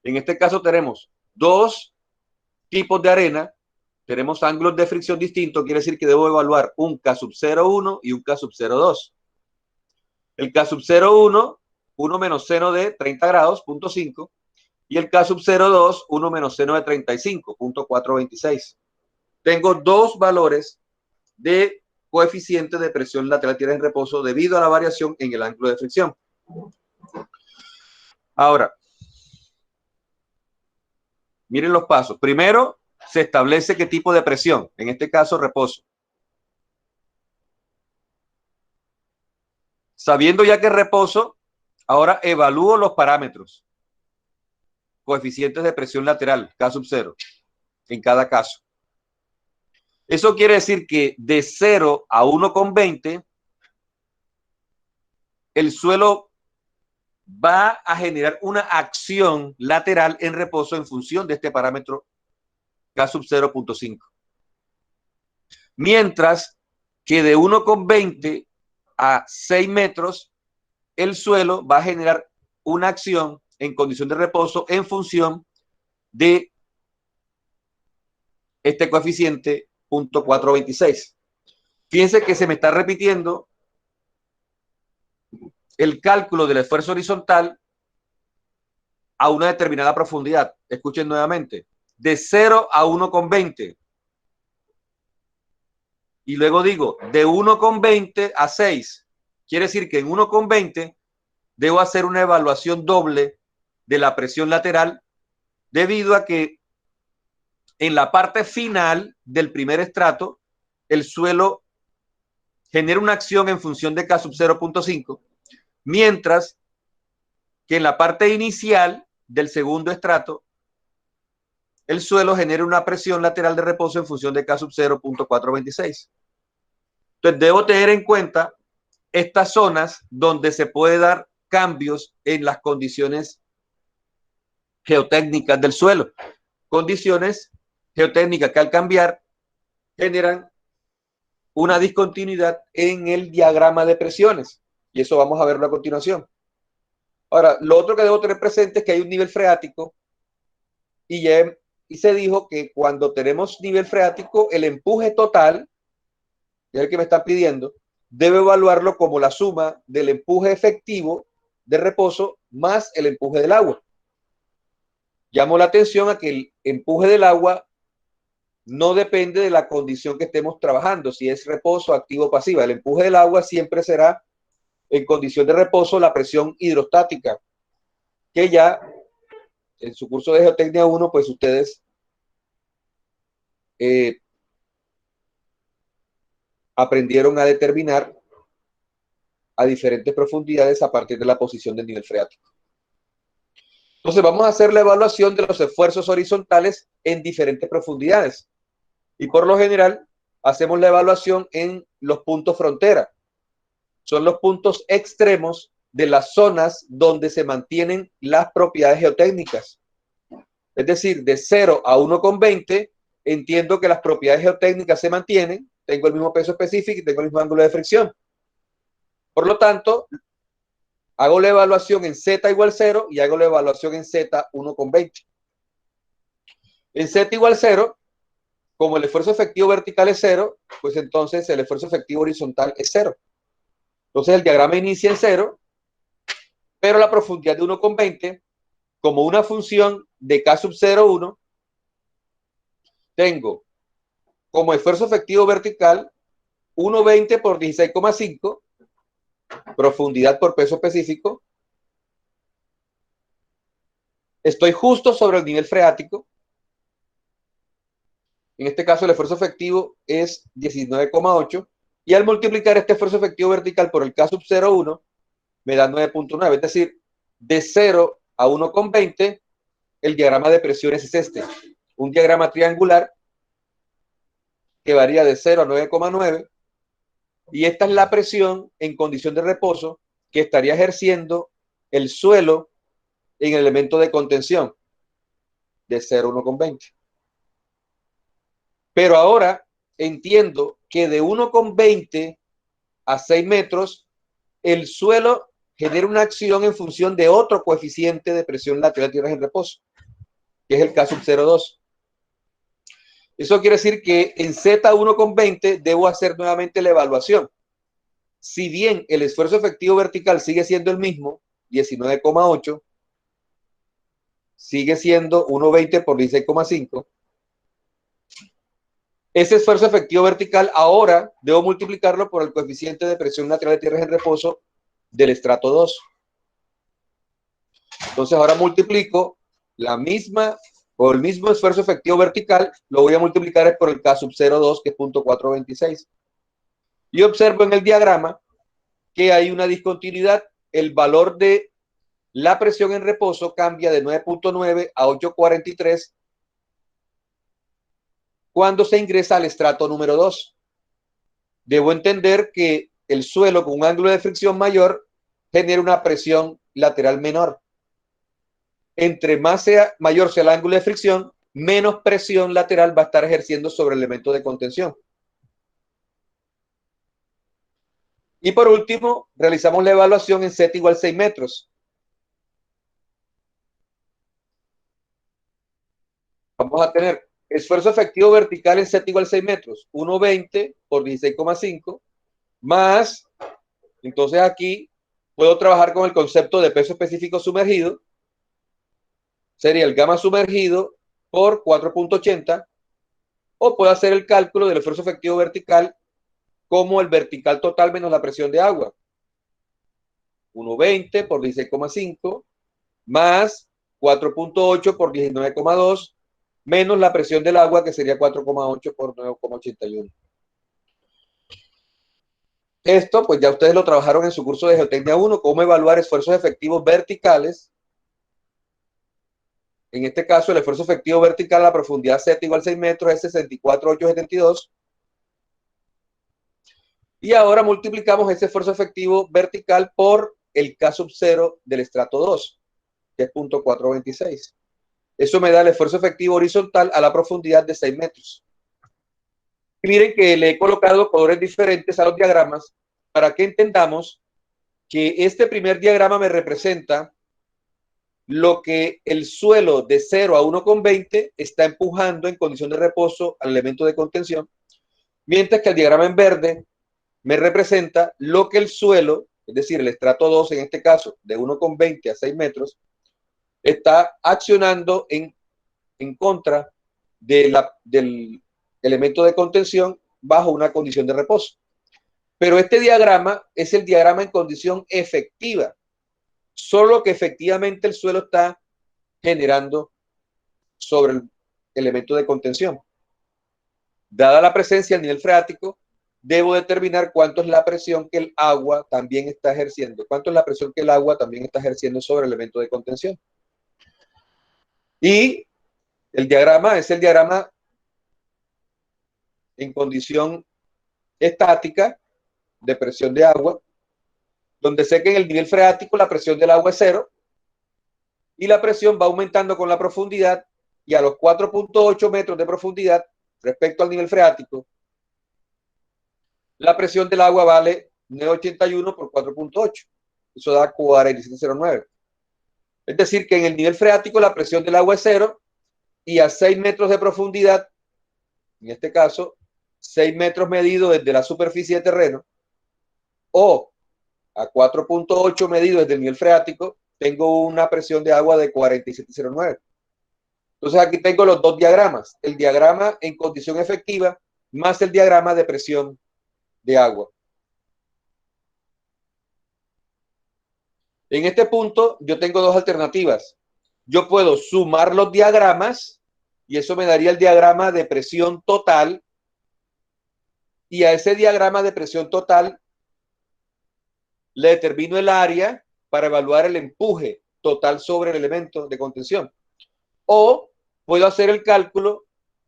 En este caso tenemos dos tipos de arena, tenemos ángulos de fricción distintos, quiere decir que debo evaluar un K sub 0,1 y un K sub 0,2. El K sub 0,1, 1 menos seno de 30 grados, 0.5, y el K sub 0,2, 1 menos seno de 35, 0.426. Tengo dos valores de coeficiente de presión lateral tierra en reposo debido a la variación en el ángulo de fricción. Ahora, miren los pasos. Primero, se establece qué tipo de presión, en este caso reposo. Sabiendo ya que reposo, ahora evalúo los parámetros. Coeficientes de presión lateral, K sub 0, en cada caso. Eso quiere decir que de 0 a 1,20, el suelo va a generar una acción lateral en reposo en función de este parámetro K sub 0.5. Mientras que de 1,20 a 6 metros, el suelo va a generar una acción en condición de reposo en función de este coeficiente 0.426. Fíjense que se me está repitiendo el cálculo del esfuerzo horizontal a una determinada profundidad. Escuchen nuevamente. De 0 a 1,20. Y luego digo, de 1,20 a 6. Quiere decir que en 1,20 debo hacer una evaluación doble de la presión lateral debido a que en la parte final del primer estrato el suelo genera una acción en función de K sub 0.5, mientras que en la parte inicial del segundo estrato el suelo genera una presión lateral de reposo en función de K sub 0.426. Entonces debo tener en cuenta estas zonas donde se puede dar cambios en las condiciones geotécnicas del suelo. Condiciones geotécnicas que al cambiar generan una discontinuidad en el diagrama de presiones. Y eso vamos a verlo a continuación. Ahora, lo otro que debo tener presente es que hay un nivel freático y se dijo que cuando tenemos nivel freático, el empuje total, que es el que me están pidiendo, debe evaluarlo como la suma del empuje efectivo de reposo más el empuje del agua. Llamo la atención a que el empuje del agua no depende de la condición que estemos trabajando, si es reposo, activo o pasiva. El empuje del agua siempre será, en condición de reposo, la presión hidrostática, que ya en su curso de Geotecnia 1, pues ustedes aprendieron a determinar a diferentes profundidades a partir de la posición del nivel freático. Entonces vamos a hacer la evaluación de los esfuerzos horizontales en diferentes profundidades. Y por lo general hacemos la evaluación en los puntos frontera. Son los puntos extremos de las zonas donde se mantienen las propiedades geotécnicas. Es decir, de 0 a 1,20 entiendo que las propiedades geotécnicas se mantienen, tengo el mismo peso específico y tengo el mismo ángulo de fricción. Por lo tanto, hago la evaluación en Z igual 0 y hago la evaluación en Z 1,20. En Z igual 0, como el esfuerzo efectivo vertical es 0, pues entonces el esfuerzo efectivo horizontal es 0. Entonces el diagrama inicia en 0, pero la profundidad de 1,20, como una función de K sub 0,1, tengo como esfuerzo efectivo vertical 1,20 por 16,5, profundidad por peso específico. Estoy justo sobre el nivel freático. En este caso el esfuerzo efectivo es 19,8 y al multiplicar este esfuerzo efectivo vertical por el K sub 0,1 me da 9,9. Es decir, de 0 a 1,20 el diagrama de presiones es este. Un diagrama triangular que varía de 0 a 9,9 y esta es la presión en condición de reposo que estaría ejerciendo el suelo en el elemento de contención de 0 a 1,20. Pero ahora entiendo que de 1,20 a 6 metros el suelo genera una acción en función de otro coeficiente de presión lateral de tierras en reposo, que es el K sub 0,2. Eso quiere decir que en Z 1,20 debo hacer nuevamente la evaluación. Si bien el esfuerzo efectivo vertical sigue siendo el mismo, 19,8, sigue siendo 1,20 por 16,5, ese esfuerzo efectivo vertical ahora debo multiplicarlo por el coeficiente de presión lateral de tierras en reposo del estrato 2. Entonces ahora multiplico la misma o el mismo esfuerzo efectivo vertical, lo voy a multiplicar por el K sub 0,2, que es 0.426. Y observo en el diagrama que hay una discontinuidad. El valor de la presión en reposo cambia de 9,9 a 8,43 cuando se ingresa al estrato número 2. Debo entender que el suelo con un ángulo de fricción mayor genera una presión lateral menor. Entre mayor sea el ángulo de fricción, menos presión lateral va a estar ejerciendo sobre el elemento de contención. Y por último, realizamos la evaluación en Z igual 6 metros. Vamos a tener esfuerzo efectivo vertical en Z igual 6 metros, 1,20 por 16,5, más, entonces aquí puedo trabajar con el concepto de peso específico sumergido, sería el gamma sumergido por 4,80, o puedo hacer el cálculo del esfuerzo efectivo vertical como el vertical total menos la presión de agua. 1,20 por 16,5 más 4,8 por 19,2 menos la presión del agua, que sería 4,8 por 9,81. Esto, pues ya ustedes lo trabajaron en su curso de Geotecnia 1, cómo evaluar esfuerzos efectivos verticales. En este caso, el esfuerzo efectivo vertical a la profundidad Z igual 6 metros es 64,872. Y ahora multiplicamos ese esfuerzo efectivo vertical por el K sub 0 del estrato 2, que es 0.426. Eso me da el esfuerzo efectivo horizontal a la profundidad de 6 metros. Y miren que le he colocado colores diferentes a los diagramas para que entendamos que este primer diagrama me representa lo que el suelo de 0 a 1,20 está empujando en condición de reposo al elemento de contención, mientras que el diagrama en verde me representa lo que el suelo, es decir, el estrato 2 en este caso, de 1,20 a 6 metros, está accionando en contra del elemento de contención bajo una condición de reposo. Pero este diagrama es el diagrama en condición efectiva, solo que efectivamente el suelo está generando sobre el elemento de contención. Dada la presencia del nivel freático, debo determinar cuánto es la presión que el agua también está ejerciendo, cuánto es la presión que el agua también está ejerciendo sobre el elemento de contención. Y el diagrama es el diagrama en condición estática de presión de agua, donde sé que en el nivel freático la presión del agua es 0 y la presión va aumentando con la profundidad, y a los 4,8 metros de profundidad respecto al nivel freático, la presión del agua vale 981 por 4,8. Eso da 4709. Es decir, que en el nivel freático la presión del agua es 0 y a 6 metros de profundidad, en este caso, 6 metros medidos desde la superficie de terreno, o a 4,8 medidos desde el nivel freático, tengo una presión de agua de 4709. Entonces aquí tengo los dos diagramas, el diagrama en condición efectiva más el diagrama de presión de agua. En este punto yo tengo dos alternativas. Yo puedo sumar los diagramas y eso me daría el diagrama de presión total, y a ese diagrama de presión total le determino el área para evaluar el empuje total sobre el elemento de contención. O puedo hacer el cálculo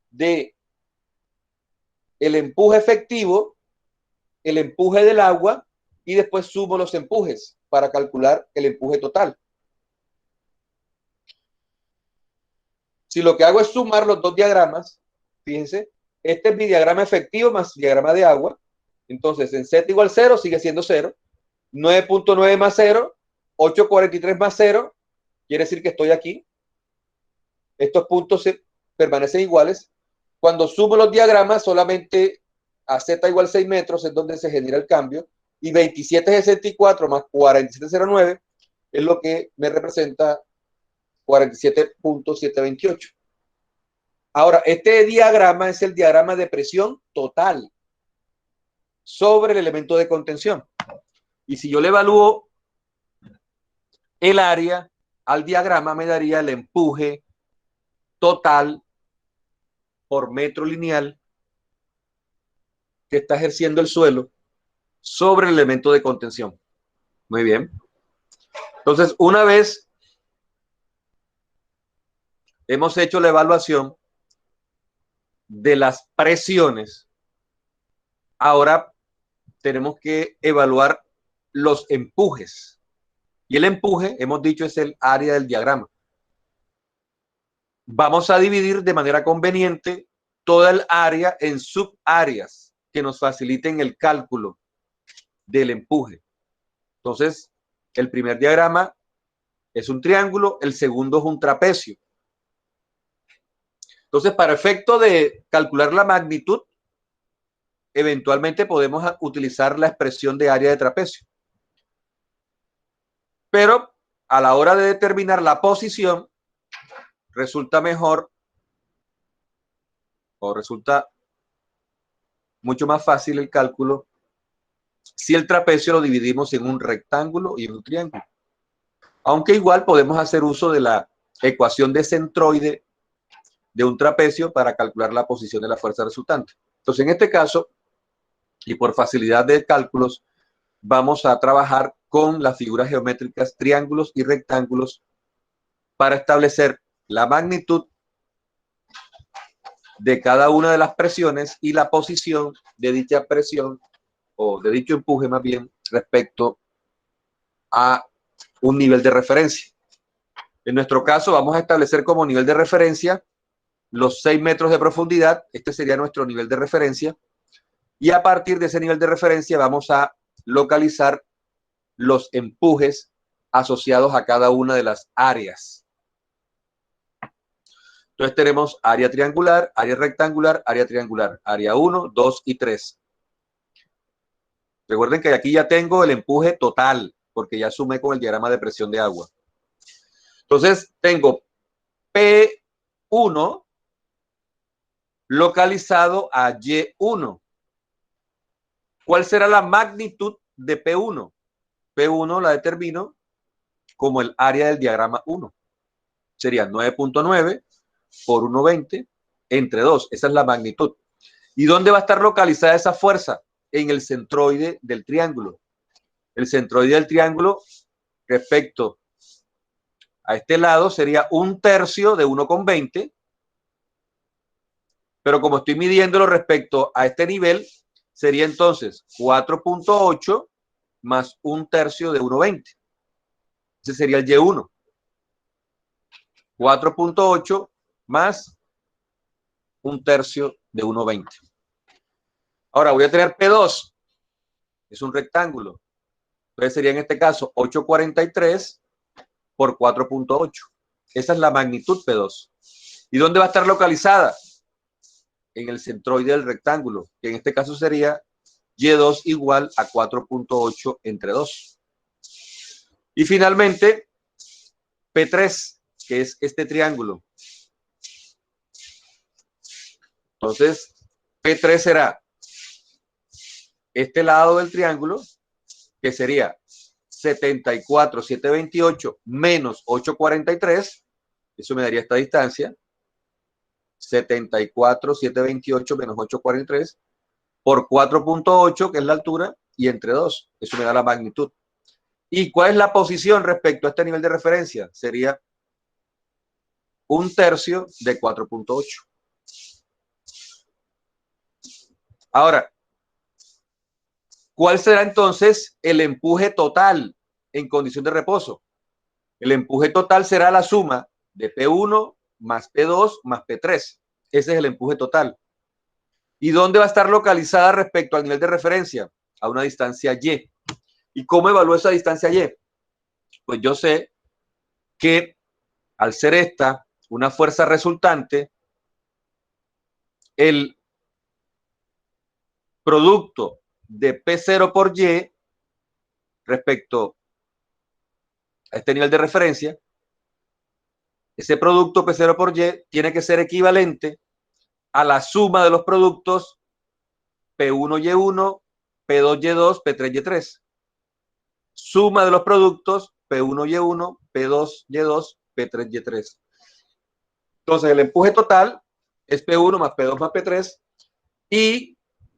de el empuje efectivo, el empuje del agua, y después sumo los empujes para calcular el empuje total. Si lo que hago es sumar los dos diagramas, fíjense, este es mi diagrama efectivo más diagrama de agua. Entonces, en Z igual 0 sigue siendo 0. 9,9 más 0, 8,43 más 0, quiere decir que estoy aquí. Estos puntos permanecen iguales. Cuando sumo los diagramas, solamente a Z igual 6 metros es donde se genera el cambio, y 27,64 más 47,09 es lo que me representa 47,728. Ahora, este diagrama es el diagrama de presión total sobre el elemento de contención. Y si yo le evalúo el área al diagrama, me daría el empuje total por metro lineal que está ejerciendo el suelo sobre el elemento de contención. Muy bien. Entonces, una vez hemos hecho la evaluación de las presiones, ahora tenemos que evaluar los empujes. Y el empuje, hemos dicho, es el área del diagrama. Vamos a dividir de manera conveniente toda el área en subáreas que nos faciliten el cálculo del empuje. Entonces, el primer diagrama es un triángulo, el segundo es un trapecio. Entonces, para efecto de calcular la magnitud, eventualmente podemos utilizar la expresión de área de trapecio. Pero a la hora de determinar la posición, resulta mejor o resulta mucho más fácil el cálculo si el trapecio lo dividimos en un rectángulo y en un triángulo. Aunque igual podemos hacer uso de la ecuación de centroide de un trapecio para calcular la posición de la fuerza resultante. Entonces, en este caso, y por facilidad de cálculos, vamos a trabajar con las figuras geométricas triángulos y rectángulos para establecer la magnitud de cada una de las presiones y la posición de dicha presión o de dicho empuje más bien respecto a un nivel de referencia. En nuestro caso vamos a establecer como nivel de referencia los 6 metros de profundidad. Este sería nuestro nivel de referencia, y a partir de ese nivel de referencia vamos a localizar los empujes asociados a cada una de las áreas. Entonces tenemos área triangular, área rectangular, área 1, 2 y 3. Recuerden que aquí ya tengo el empuje total, porque ya sumé con el diagrama de presión de agua. Entonces tengo P1 localizado a Y1. ¿Cuál será la magnitud de P1? P1 la determino como el área del diagrama 1. Sería 9.9 por 1,20 entre 2. Esa es la magnitud. ¿Y dónde va a estar localizada esa fuerza? En el centroide del triángulo. El centroide del triángulo respecto a este lado sería 1/3 de 1,20. Pero como estoy midiéndolo respecto a este nivel, sería entonces 4.8 más 1/3 de 1,20. Ese sería el Y1. 4.8 más 1/3 de 1,20. Ahora voy a tener P2. Es un rectángulo. Entonces sería en este caso 843 por 4.8. Esa es la magnitud P2. ¿Y dónde va a estar localizada? En el centroide del rectángulo, que en este caso sería Y2 igual a 4.8 entre 2. Y finalmente, P3, que es este triángulo. Entonces, P3 será este lado del triángulo, que sería 74,728 menos 843. Eso me daría esta distancia. 74,728 menos 843 por 4.8, que es la altura, y entre 2. Eso me da la magnitud. ¿Y cuál es la posición respecto a este nivel de referencia? Sería 1/3 de 4.8. Ahora, ¿cuál será entonces el empuje total en condición de reposo? El empuje total será la suma de P1 más P2 más P3. Ese es el empuje total. ¿Y dónde va a estar localizada respecto al nivel de referencia? A una distancia Y. ¿Y cómo evalúo esa distancia Y? Pues yo sé que al ser esta una fuerza resultante, el producto de P0 por Y respecto a este nivel de referencia, ese producto P0 por Y tiene que ser equivalente a la suma de los productos P1Y1, P2Y2, P3Y3. Suma de los productos P1Y1, P2Y2, P3Y3. Entonces el empuje total es P1 más P2 más P3 y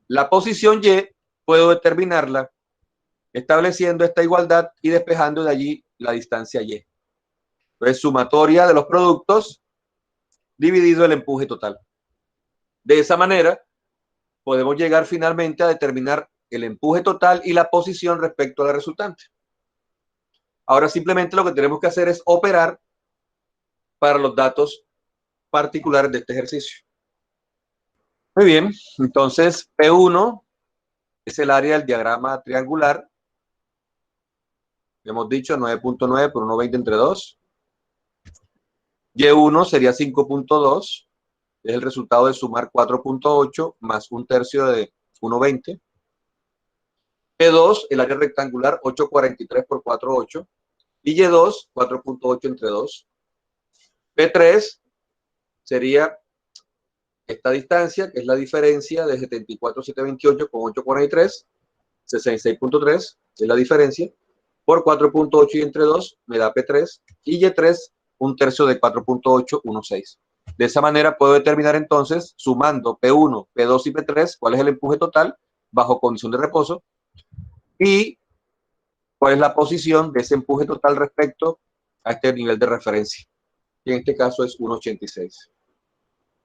la posición Y puedo determinarla estableciendo esta igualdad y despejando de allí la distancia Y. Entonces sumatoria de los productos dividido el empuje total. De esa manera podemos llegar finalmente a determinar el empuje total y la posición respecto a la resultante. Ahora simplemente lo que tenemos que hacer es operar para los datos particulares de este ejercicio. Muy bien, entonces P1 es el área del diagrama triangular. Hemos dicho 9.9 por 1,20 entre 2. Y1 sería 5.2. Es el resultado de sumar 4.8 más 1/3 de 1,20. P2, el área rectangular, 843 por 4,8. Y Y2, 4.8 entre 2. P3 sería esta distancia, que es la diferencia de 74,728 con 843, 66.3, es la diferencia, por 4.8 y entre 2 me da P3, y Y3, 1/3 de 4.8, 1,6. De esa manera puedo determinar entonces, sumando P1, P2 y P3, cuál es el empuje total bajo condición de reposo y cuál es la posición de ese empuje total respecto a este nivel de referencia. Y en este caso es 1,86.